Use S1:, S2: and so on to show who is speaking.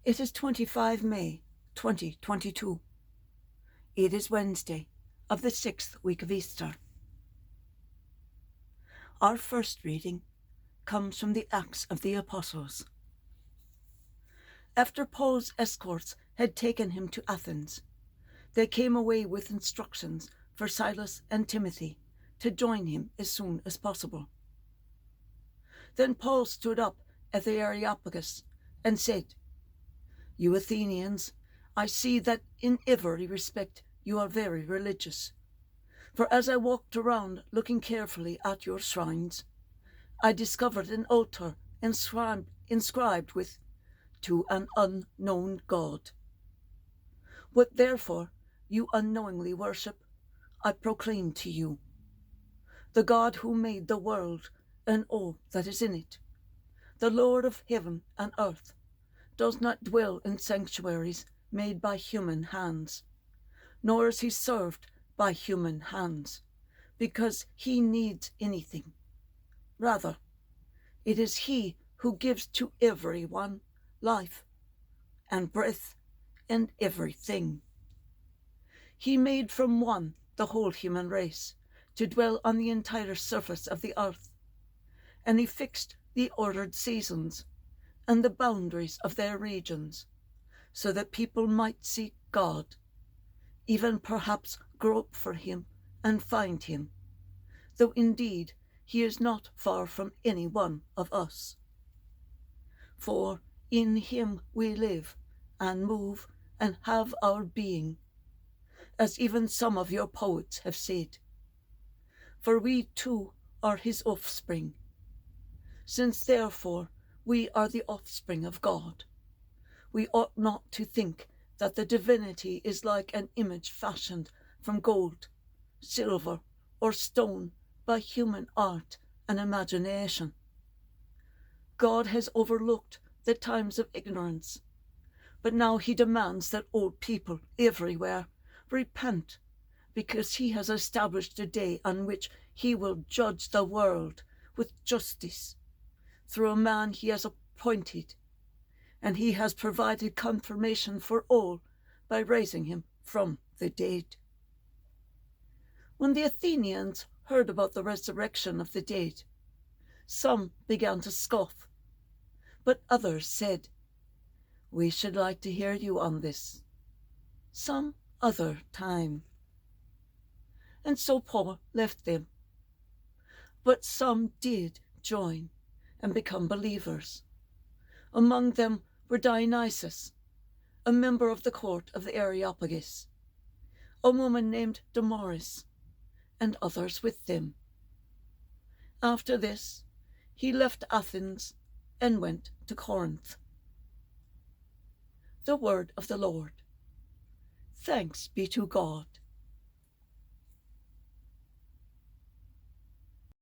S1: It is 25 May 2022. It is Wednesday of the 6th week of Easter. Our first reading comes from the Acts of the Apostles. After Paul's escorts had taken him to Athens, they came away with instructions for Silas and Timothy to join him as soon as possible. Then Paul stood up at the Areopagus and said, "You Athenians, I see that in every respect you are very religious. For as I walked around looking carefully at your shrines, I discovered an altar inscribed with, 'To an unknown God.' What therefore you unknowingly worship, I proclaim to you. The God who made the world and all that is in it, the Lord of heaven and earth, does not dwell in sanctuaries made by human hands, nor is he served by human hands, because he needs anything. Rather, it is he who gives to everyone life and breath and everything. He made from one the whole human race to dwell on the entire surface of the earth, and he fixed the ordered seasons and the boundaries of their regions, so that people might seek God, even perhaps grope for him and find him, though indeed he is not far from any one of us. For in him we live and move and have our being, as even some of your poets have said. For we too are his offspring. Since therefore we are the offspring of God, we ought not to think that the divinity is like an image fashioned from gold, silver, or stone by human art and imagination. God has overlooked the times of ignorance, but now he demands that all people everywhere repent, because he has established a day on which he will judge the world with justice through a man he has appointed, and he has provided confirmation for all by raising him from the dead." When the Athenians heard about the resurrection of the dead, some began to scoff, but others said, "We should like to hear you on this some other time." And so Paul left them. But some did join and become believers. Among them were Dionysius, a member of the court of the Areopagus, a woman named Damaris, and others with them. After this, he left Athens and went to Corinth. The word of the Lord. Thanks be to God.